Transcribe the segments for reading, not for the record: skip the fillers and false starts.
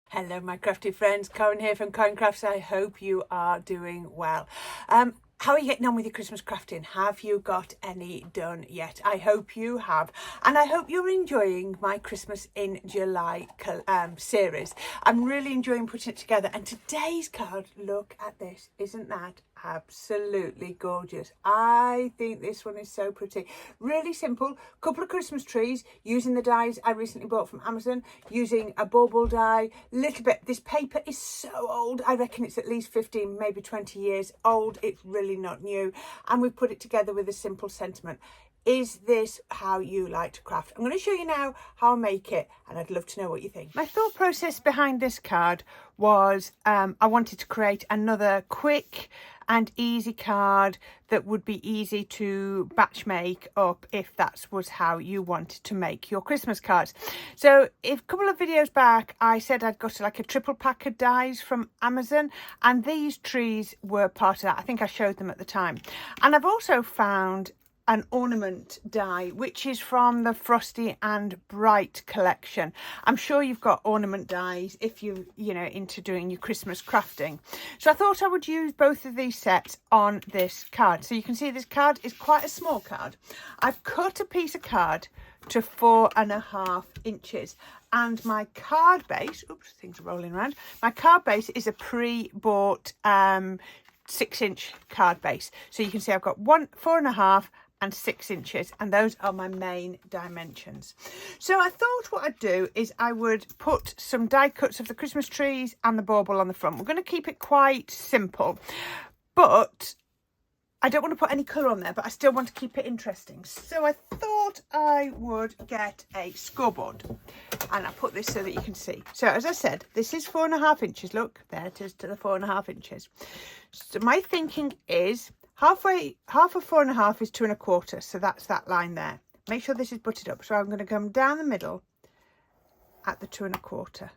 Hello my crafty friends, Corrine here from Corrine Crafts. I hope you are doing well. How are you getting on with your Christmas crafting? Have you got any done yet? I hope you have, and I hope you're enjoying my Christmas in July series. I'm really enjoying putting it together, and today's card, look at this, isn't that absolutely gorgeous? I think this one is so pretty. Really simple, couple of Christmas trees using the dies I recently bought from Amazon, using a bauble die, little bit. This paper is so old, I reckon it's at least 15 maybe 20 years old. It's really not new, and we've put it together with a simple sentiment. Is this how you like to craft? I'm going to show you now how I make it, and I'd love to know what you think. My thought process behind this card was I wanted to create another quick and easy card that would be easy to batch make up if that was how you wanted to make your Christmas cards. So a couple of videos back I said I'd got like a triple pack of dies from Amazon, and these trees were part of that. I think I showed them at the time. And I've also found an ornament die, which is from the Frosty and Bright collection. I'm sure you've got ornament dies if you know into doing your Christmas crafting. So I thought I would use both of these sets on this card. So you can see this card is quite a small card. I've cut a piece of card to 4.5 inches, and my card base, oops, things are rolling around. My card base is a pre-bought 6-inch card base. So you can see I've got 4.5 and 6 inches, and those are my main dimensions. So I thought what I'd do is I would put some die cuts of the Christmas trees and the bauble on the front. We're going to keep it quite simple, but I don't want to put any colour on there, but I still want to keep it interesting. So I thought I would get a scoreboard, and I put this so that you can see. So as I said, this is 4.5 inches. Look, there it is to the 4.5 inches. So my thinking is half of 4.5 is 2.25, so that's that line there. Make sure this is butted up. So I'm going to come down the middle at the 2.25.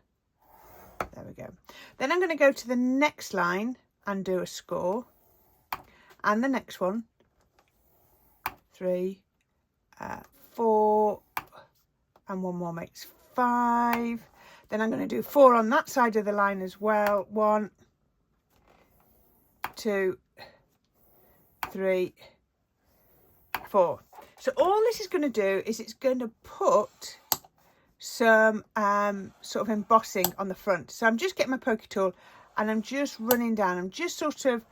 There we go. Then I'm going to go to the next line and do a score, and the next one, 3, 4, and one more makes 5. Then I'm going to do 4 on that side of the line as well. 1, 2, 3, 4. So all this is going to do is it's going to put some sort of embossing on the front. So I'm just getting my pokey tool and I'm just running down. I'm just sort of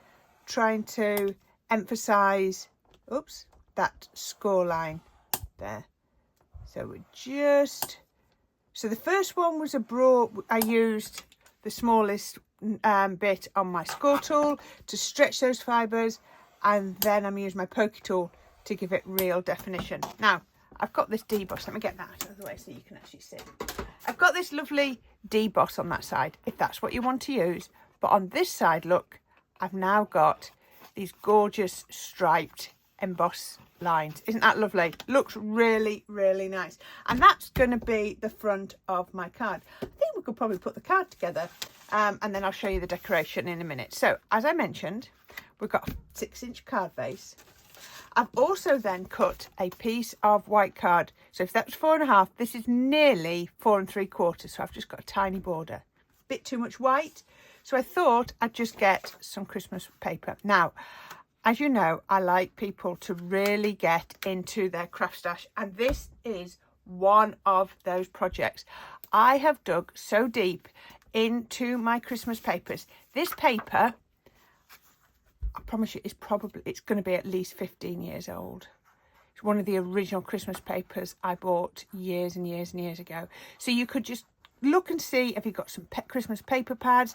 trying to emphasize, oops, that score line there. So we're just, so the first one was a broad. I used the smallest bit on my score tool to stretch those fibers, and then I'm using my pokey tool to give it real definition. Now I've got this deboss. Let me get that out of the way so you can actually see. I've got this lovely deboss on that side if that's what you want to use, but on this side, look, I've now got these gorgeous striped emboss lines. Isn't that lovely? Looks really, really nice. And that's going to be the front of my card. I think we could probably put the card together, and then I'll show you the decoration in a minute. So as I mentioned, we've got a 6-inch card base. I've also then cut a piece of white card. So if that's 4.5, this is nearly 4 3/4. So I've just got a tiny border. Bit too much white. So I thought I'd just get some Christmas paper. Now, as you know, I like people to really get into their craft stash, and this is one of those projects. I have dug so deep into my Christmas papers. This paper, I promise you, it's going to be at least 15 years old. It's one of the original Christmas papers I bought years and years and years ago. So you could just look and see if you've got some Christmas paper pads.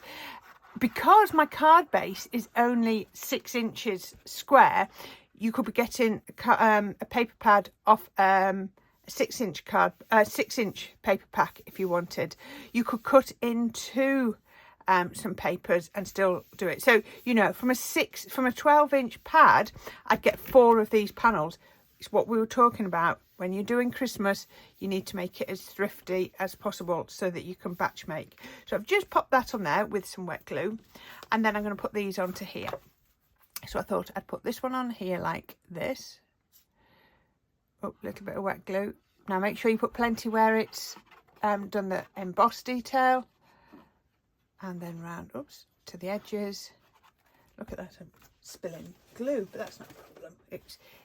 Because my card base is only 6 inches square, you could be getting a paper pad off a 6-inch paper pack if you wanted. You could cut into some papers and still do it. So you know, from a 12-inch pad, I'd get 4 of these panels. It's what we were talking about. When you're doing Christmas, you need to make it as thrifty as possible so that you can batch make. So I've just popped that on there with some wet glue, and then I'm going to put these onto here. So I thought I'd put this one on here like this. Oh, a little bit of wet glue. Now make sure you put plenty where it's done the emboss detail. and then round, oops, to the edges. Look at that, I'm spilling glue, but that's not a problem.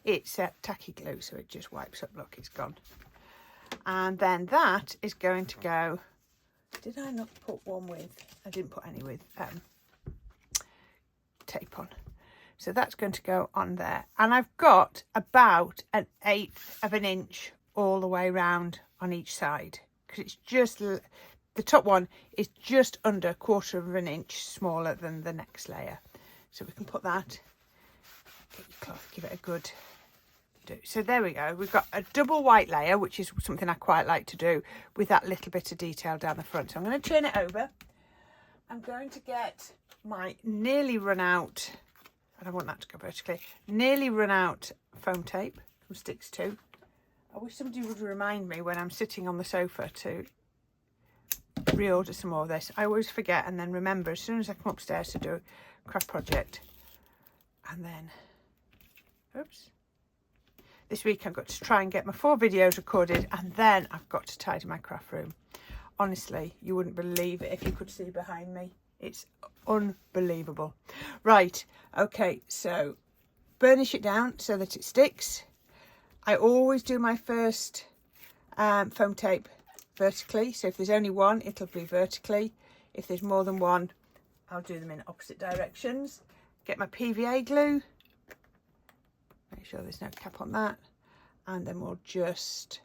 It's tacky glue, so it just wipes up. Look, it's gone. And then that is going to go, did I not put one with, I didn't put any with tape on. So that's going to go on there. And I've got about 1/8 of an inch all the way round on each side, because it's just, the top one is just under 1/4 of an inch smaller than the next layer. So we can put that, get your cloth, give it a good do. So there we go. We've got a double white layer, which is something I quite like to do, with that little bit of detail down the front. So I'm going to turn it over. I'm going to get my nearly run out, and I want that to go vertically, nearly run out foam tape from Sticks 2. I wish somebody would remind me when I'm sitting on the sofa to reorder some more of this. I always forget and then remember as soon as I come upstairs to do a craft project. And then, oops. This week I've got to try and get my 4 videos recorded, and then I've got to tidy my craft room. Honestly, you wouldn't believe it if you could see behind me. It's unbelievable. Right, okay, so burnish it down so that it sticks. I always do my first foam tape vertically, so if there's only one, it'll be vertically. If there's more than one, I'll do them in opposite directions. Get my PVA glue. Make sure there's no cap on that, and then we'll just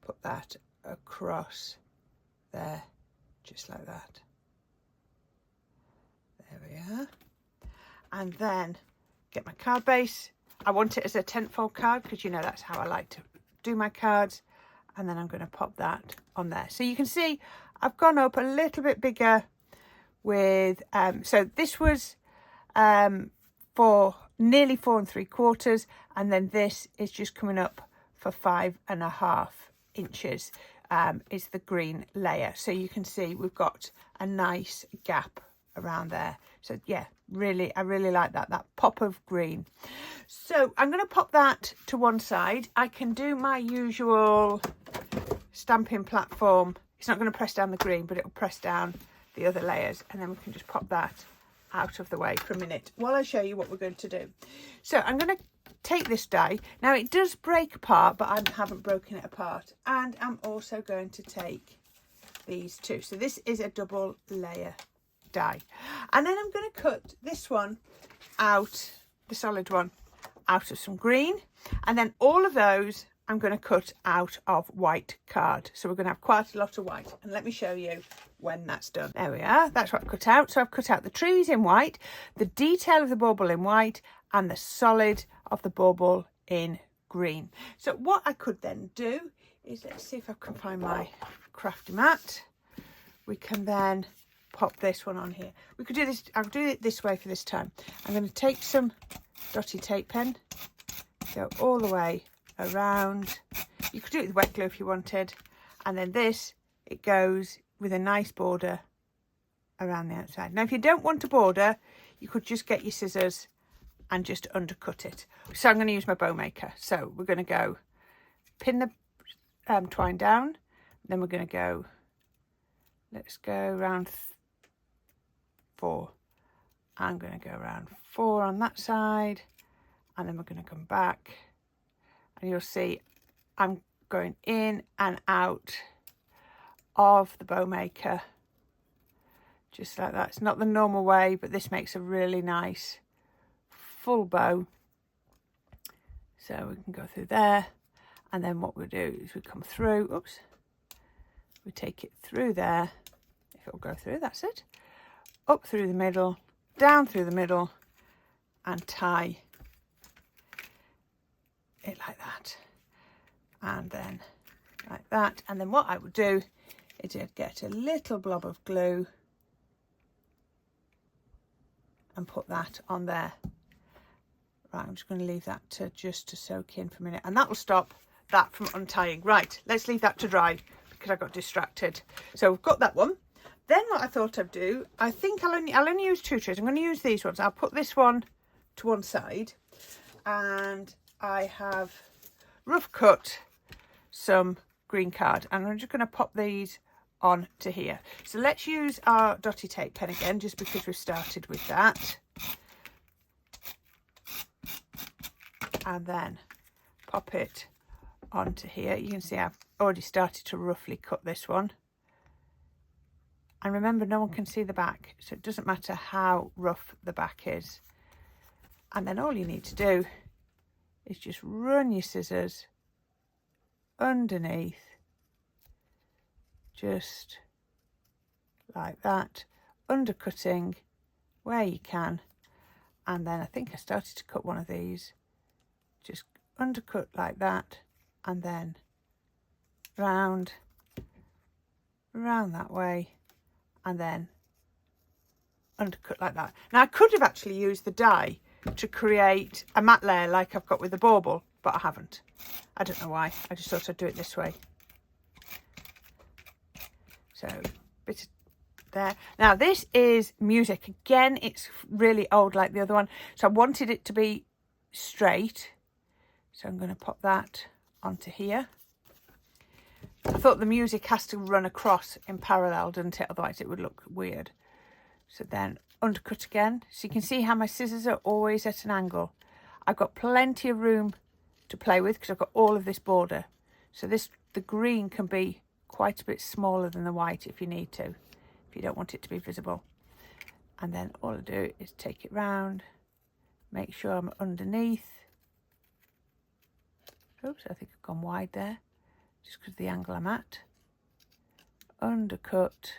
put that across there, just like that. There we are. And then get my card base. I want it as a 10-fold card because you know that's how I like to do my cards. And then I'm going to pop that on there. So you can see I've gone up a little bit bigger with, so this was for nearly 4 3/4, and then this is just coming up for 5.5 inches is the green layer. So you can see we've got a nice gap around there. So yeah, really, I really like that pop of green. So I'm going to pop that to one side. I can do my usual stamping platform. It's not going to press down the green, but it'll press down the other layers, and then we can just pop that out of the way for a minute while I show you what we're going to do. So I'm going to take this die. Now it does break apart, but I haven't broken it apart. And I'm also going to take these two. So this is a double layer die. And then I'm going to cut this one out, the solid one, out of some green. And then all of those I'm going to cut out of white card. So we're going to have quite a lot of white. And let me show you when that's done. There we are. That's what I've cut out. So I've cut out the trees in white, the detail of the bauble in white, and the solid of the bauble in green. So what I could then do is, let's see if I can find my crafty mat. We can then pop this one on here. We could do this, I'll do it this way for this time. I'm going to take some dotty tape pen, go all the way around. You could do it with wet glue if you wanted, and then this, it goes with a nice border around the outside. Now if you don't want a border, you could just get your scissors and just undercut it. So I'm going to use my bow maker. So we're going to go pin the twine down, then we're going to go, let's go around 4. I'm going to go around 4 on that side, and then we're going to come back, and you'll see I'm going in and out of the bow maker just like that. It's not the normal way, but this makes a really nice full bow. So we can go through there, and then what we'll do is we come through, oops, we take it through there, if it'll go through, that's it, up through the middle, down through the middle, and tie it like that, and then like that. And then what I would do is I'd get a little blob of glue and put that on there. Right, I'm just going to leave that to soak in for a minute, and that will stop that from untying. Right, let's leave that to dry because I got distracted. So we've got that one. Then what I thought I'd do, I think I'll only use 2 trays. I'm going to use these ones. I'll put this one to one side, and I have rough cut some green card, and I'm just going to pop these onto here. So let's use our dotty tape pen again, just because we've started with that. And then pop it onto here. You can see I've already started to roughly cut this one. And remember, no one can see the back, so it doesn't matter how rough the back is. And then all you need to do is just run your scissors underneath, just like that, undercutting where you can. And then I think I started to cut one of these, just undercut like that, and then round that way, and then undercut like that. Now I could have actually used the die to create a matte layer like I've got with the bauble, but I haven't. I don't know why. I just thought I'd do it this way. So bit of there. Now this is music. Again, it's really old like the other one, so I wanted it to be straight. So I'm going to pop that onto here. I thought the music has to run across in parallel, doesn't it? Otherwise it would look weird. So then undercut again. So you can see how my scissors are always at an angle. I've got plenty of room to play with because I've got all of this border. So the green can be quite a bit smaller than the white if you need to, if you don't want it to be visible. And then all I do is take it round, make sure I'm underneath. Oops, I think I've gone wide there, just because of the angle I'm at. Undercut.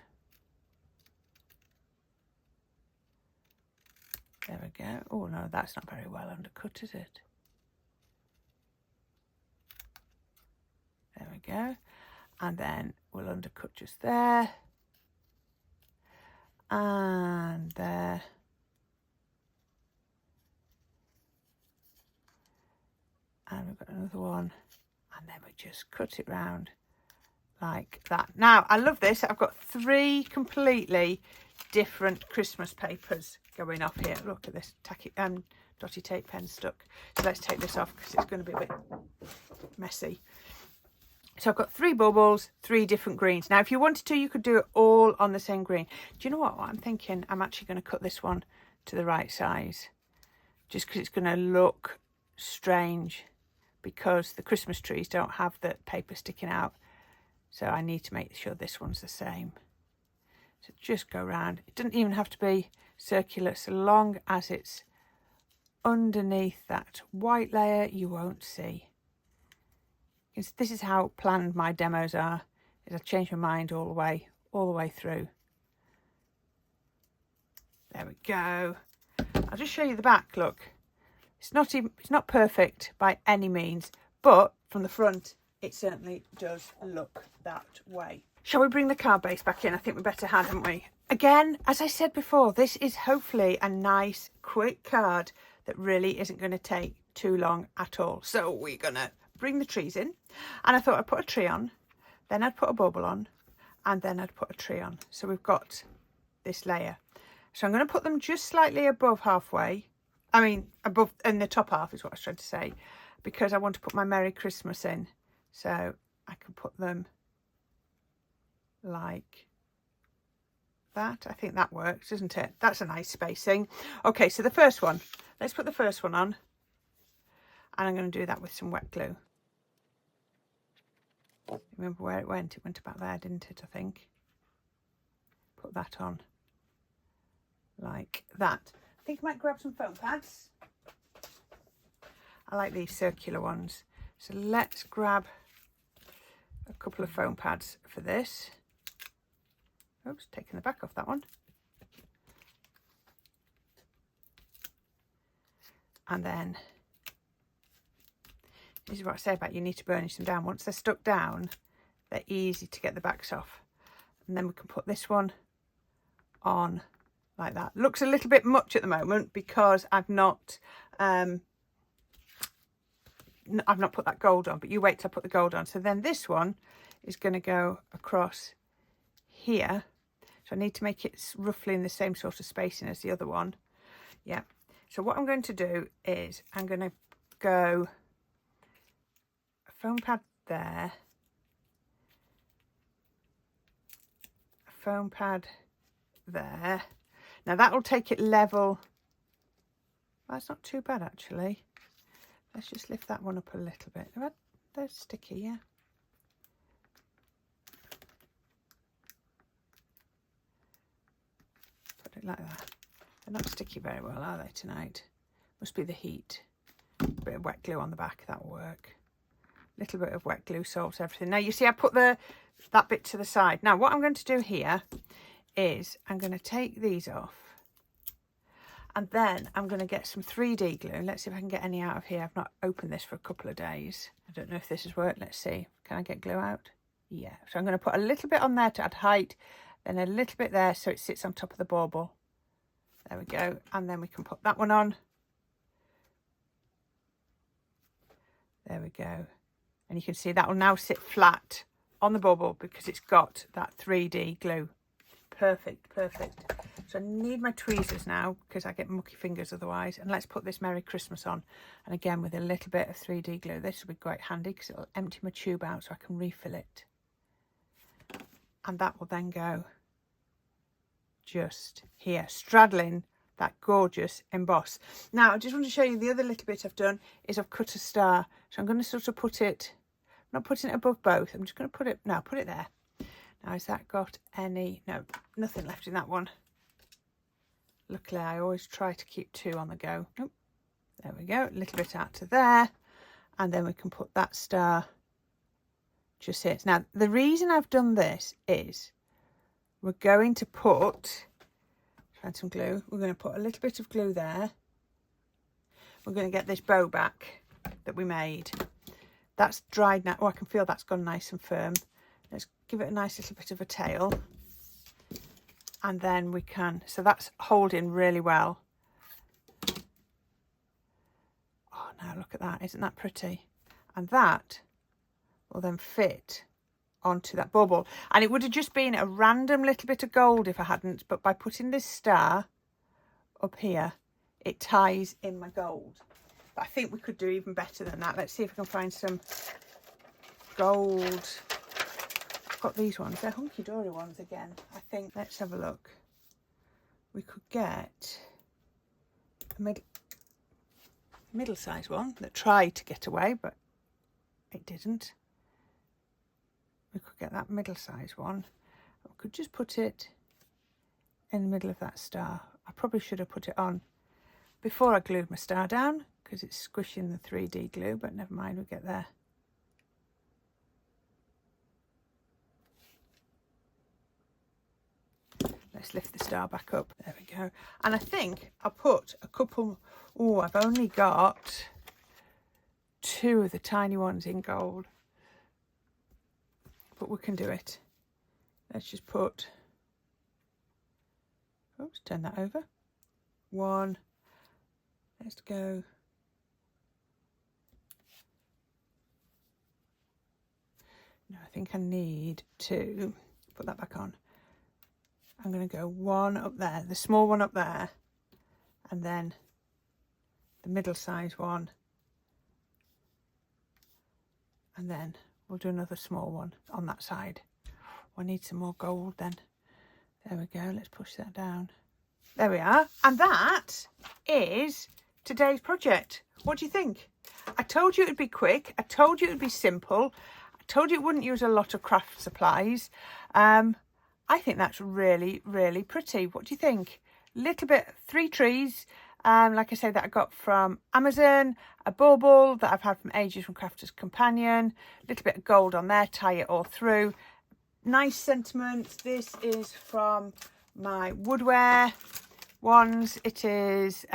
There we go. Oh no, that's not very well undercut, is it? There we go. And then we'll undercut just there. And there. And we've got another one. And then we just cut it round like that. Now, I love this. I've got 3 completely different Christmas papers going off here. Look at this dotty tape pen stuck. So let's take this off because it's going to be a bit messy. So I've got 3 bubbles, 3 different greens. Now, if you wanted to, you could do it all on the same green. Do you know what I'm thinking? I'm actually going to cut this one to the right size, just because it's going to look strange, because the Christmas trees don't have the paper sticking out. So I need to make sure this one's the same. So just go round. It doesn't even have to be circular, so long as it's underneath that white layer you won't see. This is how planned my demos are, is I change my mind all the way through. There we go. I'll just show you the back. Look, it's not perfect by any means, but from the front it certainly does look that way. Shall we bring the card base back in? I think we better, hadn't we? Again, as I said before, this is hopefully a nice quick card that really isn't going to take too long at all. So we're gonna bring the trees in, and I thought I'd put a tree on, then I'd put a bubble on, and then I'd put a tree on. So we've got this layer. So I'm going to put them just slightly above halfway. I mean, above, in the top half is what I was trying to say, because I want to put my Merry Christmas in. So I can put them like that. I think that works, doesn't it? That's a nice spacing. Okay, so the first one, let's put the first one on, and I'm going to do that with some wet glue. Remember where it went? It went about there, didn't it? I think. Put that on like that. I think I might grab some foam pads. I like these circular ones. So let's grab a couple of foam pads for this. Oops, taking the back off that one. And then, this is what I say about you need to burnish them down. Once they're stuck down, they're easy to get the backs off. And then we can put this one on like that. Looks a little bit much at the moment because I've not put that gold on, but you wait till I put the gold on. So then this one is going to go across here. So I need to make it roughly in the same sort of spacing as the other one. Yeah. So what I'm going to do is I'm going to go a foam pad there, foam pad there. Now that'll take it level. That's not too bad actually. Let's just lift that one up a little bit. They're sticky, yeah. Put it like that. They're not sticky very well, are they, tonight? Must be the heat. A bit of wet glue on the back, that'll work. Little bit of wet glue solves everything. Now you see I put that bit to the side. Now what I'm going to do here is I'm going to take these off. And then I'm going to get some 3D glue. Let's see if I can get any out of here. I've not opened this for a couple of days. I don't know if this has worked. Let's see. Can I get glue out? Yeah. So I'm going to put a little bit on there to add height. Then a little bit there so it sits on top of the bauble. There we go. And then we can put that one on. There we go. And you can see that will now sit flat on the bauble because it's got that 3D glue. Perfect, perfect. So I need my tweezers now because I get mucky fingers otherwise. And let's put this Merry Christmas on. And again, with a little bit of 3D glue. This will be quite handy because it'll empty my tube out so I can refill it. And that will then go just here, straddling that gorgeous emboss. Now, I just want to show you the other little bit I've done is I've cut a star. So I'm going to sort of put it, I'm not putting it above both. I'm just going to put it, no, put it there. Now, has that got any, no, nothing left in that one. Luckily, I always try to keep two on the go. Oh, there we go, a little bit out to there. And then we can put that star just here. Now, the reason I've done this is we're going to put, find some glue. We're going to put a little bit of glue there. We're going to get this bow back that we made. That's dried now. Oh, I can feel that's gone nice and firm. Let's give it a nice little bit of a tail. And then we can, so that's holding really well. Oh, now look at that. Isn't that pretty? And that will then fit onto that bauble. And it would have just been a random little bit of gold if I hadn't, but by putting this star up here, it ties in my gold. But I think we could do even better than that. Let's see if we can find some gold. I've got these ones. They're hunky-dory ones again, I think. Let's have a look. We could get a middle-sized one that tried to get away, but it didn't. We could get that middle-sized one. We could just put it in the middle of that star. I probably should have put it on before I glued my star down because it's squishing the 3D glue, but never mind, we'll get there. Let's lift the star back up. There we go. And I think I'll put a couple, oh, I've only got 2 of the tiny ones in gold. But we can do it. Let's just put, oops, turn that over. 1, let's go. No, I think I need to put that back on. I'm going to go 1 up there, the small one up there, and then the middle-sized one, and then we'll do another small one on that side. I need some more gold then. There we go, let's push that down. There we are, and that is today's project. What do you think? I told you it would be quick, I told you it would be simple, I told you it wouldn't use a lot of craft supplies. I think that's really, really pretty. What do you think? Little bit, 3 trees, like I said, that I got from Amazon, a bauble that I've had from ages from Crafter's Companion, a little bit of gold on there, tie it all through. Nice sentiment. This is from my woodware ones. It is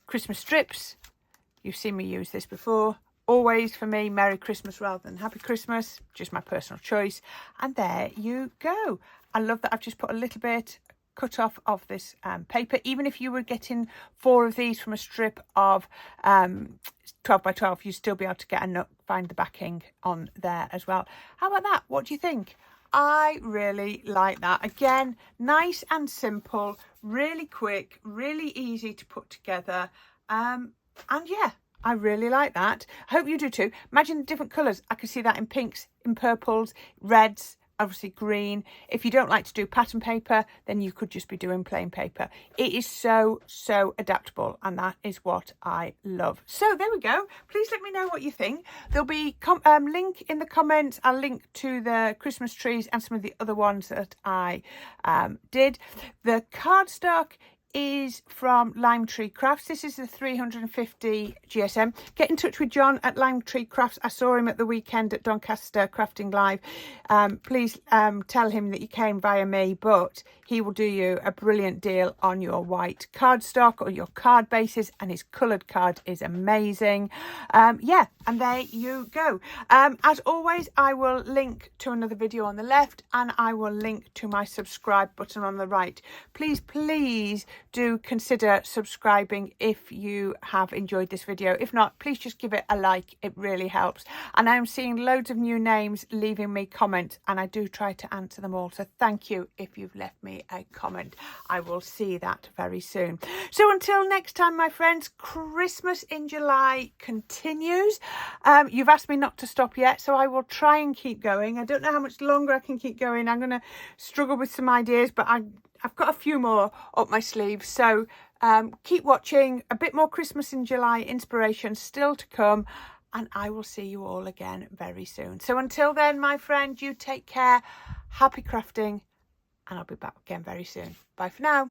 Christmas strips. You've seen me use this before. Always for me, Merry Christmas rather than Happy Christmas, just my personal choice. And there you go. I love that I've just put a little bit cut off of this paper. Even if you were getting 4 of these from a strip of 12 by 12, you'd still be able to get find the backing on there as well. How about that? What do you think? I really like that. Again, nice and simple, really quick, really easy to put together. And yeah, I really like that. I hope you do too. Imagine the different colours. I can see that in pinks, in purples, reds, obviously green. If you don't like to do pattern paper, then you could just be doing plain paper. It is so adaptable, and that is what I love. So there we go. Please let me know what you think. There'll be link in the comments. I'll link to the Christmas trees and some of the other ones that I did. The cardstock is from Lime Tree Crafts. This is the 350 GSM. Get in touch with John at Lime Tree Crafts. I saw him at the weekend at Doncaster Crafting Live. Please tell him that you came via me, but he will do you a brilliant deal on your white cardstock or your card bases, and his coloured card is amazing. Yeah, and there you go. As always, I will link to another video on the left, and I will link to my subscribe button on the right. Please do consider subscribing if you have enjoyed this video. If not, please just give it a like. It really helps. And I'm seeing loads of new names leaving me comments, and I do try to answer them all. So thank you if you've left me a comment. I will see that very soon. So until next time, my friends, Christmas in July continues. You've asked me not to stop yet, so I will try and keep going. I don't know how much longer I can keep going. I'm going to struggle with some ideas, but I've got a few more up my sleeve. So keep watching. A bit more Christmas in July inspiration still to come, and I will see you all again very soon. So until then, my friend, you take care. Happy crafting, and I'll be back again very soon. Bye for now.